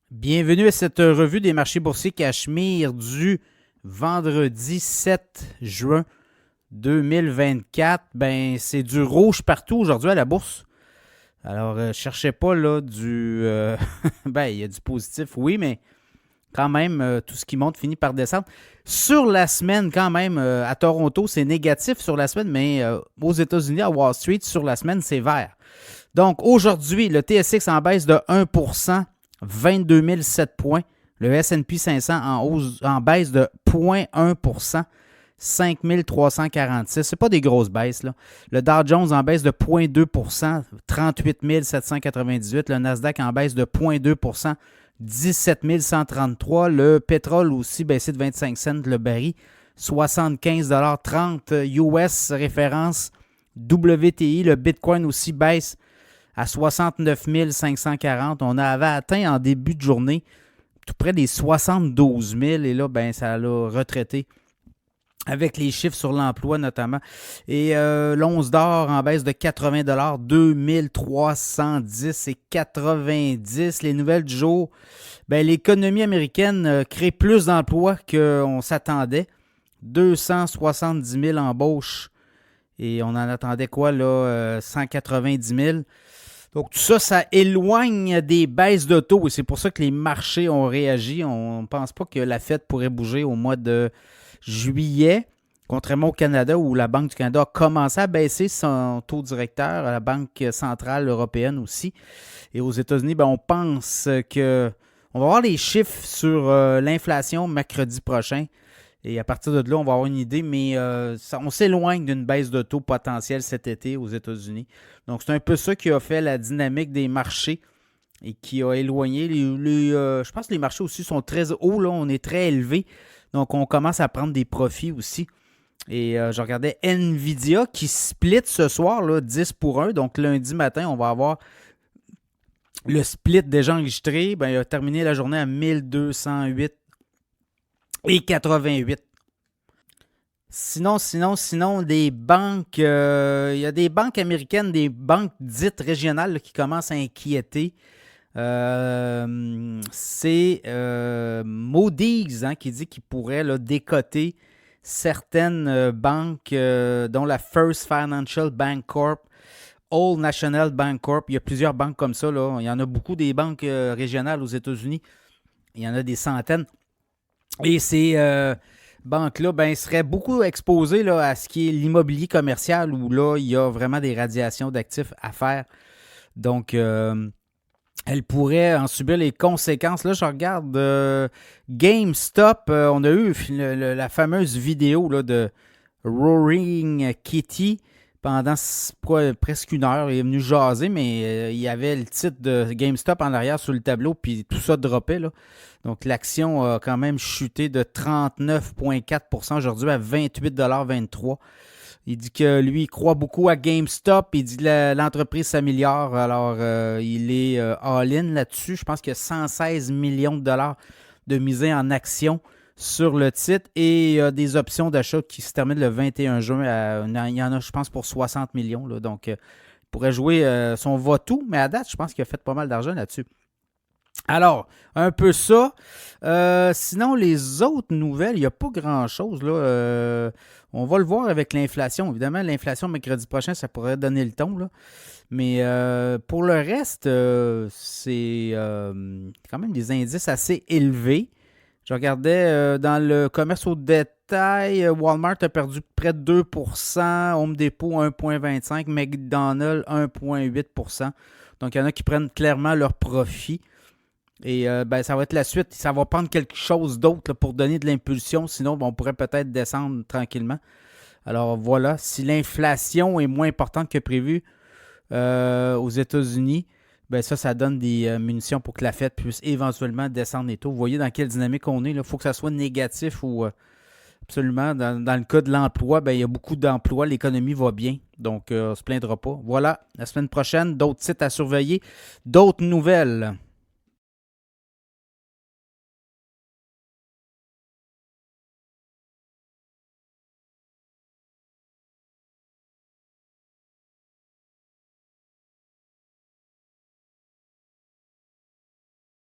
Bienvenue à cette revue des marchés boursiers Cachemire du vendredi 7 juin 2024. C'est du rouge partout aujourd'hui à la bourse. Alors, cherchez pas là il y a du positif, oui, mais quand même, tout ce qui monte finit par descendre. Sur la semaine, quand même, à Toronto, c'est négatif sur la semaine, mais aux États-Unis, à Wall Street, sur la semaine, c'est vert. Donc, aujourd'hui, le TSX en baisse de 1%. 22 007 points. Le S&P 500 en baisse de 0,1%, 5 346. Ce n'est pas des grosses baisses, là. Le Dow Jones en baisse de 0,2%, 38 798. Le Nasdaq en baisse de 0,2%, 17 133. Le pétrole aussi baissé de 25 cents le baril, 75,30 $ US référence WTI. Le Bitcoin aussi baisse à 69 540. On avait atteint en début de journée tout près des 72 000. Et là, ça l'a retraité avec les chiffres sur l'emploi notamment. Et l'once d'or en baisse de 80 $, 2310 et 90. Les nouvelles du jour, l'économie américaine crée plus d'emplois qu'on s'attendait. 270 000 embauches. Et on en attendait quoi, là? 190 000. Donc, tout ça, ça éloigne des baisses de taux et c'est pour ça que les marchés ont réagi. On ne pense pas que la Fed pourrait bouger au mois de juillet, contrairement au Canada où la Banque du Canada a commencé à baisser son taux directeur, la Banque centrale européenne aussi. Et aux États-Unis, on pense que on va avoir les chiffres sur l'inflation mercredi prochain. Et à partir de là, on va avoir une idée, mais on s'éloigne d'une baisse de taux potentielle cet été aux États-Unis. Donc, c'est un peu ça qui a fait la dynamique des marchés et qui a éloigné. Je pense que les marchés aussi sont très hauts, là, on est très élevé. Donc, on commence à prendre des profits aussi. Et je regardais Nvidia qui split ce soir, là, 10 pour 1. Donc, lundi matin, on va avoir le split déjà enregistré. Il a terminé la journée à 1208 et 88. Sinon, des banques, il y a des banques américaines, des banques dites régionales là, qui commencent à inquiéter. C'est Moody's qui dit qu'il pourrait là, décoter certaines banques, dont la First Financial Bank Corp, Old National Bank Corp. Il y a plusieurs banques comme ça, là. Il y en a beaucoup des banques régionales aux États-Unis. Il y en a des centaines. Et ces banques-là seraient beaucoup exposées là, à ce qui est l'immobilier commercial où là, il y a vraiment des radiations d'actifs à faire. Donc, elles pourraient en subir les conséquences. Là, je regarde GameStop. On a eu la fameuse vidéo là, de Roaring Kitty pendant presque une heure. Il est venu jaser, mais il y avait le titre de GameStop en arrière sur le tableau, puis tout ça droppait, là. Donc, l'action a quand même chuté de 39,4% aujourd'hui à 28,23 $. Il dit que lui, il croit beaucoup à GameStop. Il dit que l'entreprise s'améliore. Alors, il est all-in là-dessus. Je pense qu'il y a 116 millions de dollars de misée en actions sur le titre et des options d'achat qui se terminent le 21 juin. Il y en a, je pense, pour 60 millions. Là. Donc, il pourrait jouer son va-tout. Mais à date, je pense qu'il a fait pas mal d'argent là-dessus. Alors, un peu ça. Sinon, les autres nouvelles, il n'y a pas grand-chose. Là. On va le voir avec l'inflation. Évidemment, l'inflation mercredi prochain, ça pourrait donner le ton. Là. Mais pour le reste, c'est quand même des indices assez élevés. Je regardais dans le commerce au détail, Walmart a perdu près de 2%, Home Depot 1,25%, McDonald's 1,8%. Donc, il y en a qui prennent clairement leur profit. Et ça va être la suite. Ça va prendre quelque chose d'autre là, pour donner de l'impulsion. Sinon, on pourrait peut-être descendre tranquillement. Alors voilà, si l'inflation est moins importante que prévu aux États-Unis, ça donne des munitions pour que la Fed puisse éventuellement descendre les taux. Vous voyez dans quelle dynamique on est. Il faut que ça soit négatif ou absolument. Dans le cas de l'emploi, il y a beaucoup d'emplois. L'économie va bien. Donc, on ne se plaindra pas. Voilà, la semaine prochaine, d'autres sites à surveiller, d'autres nouvelles.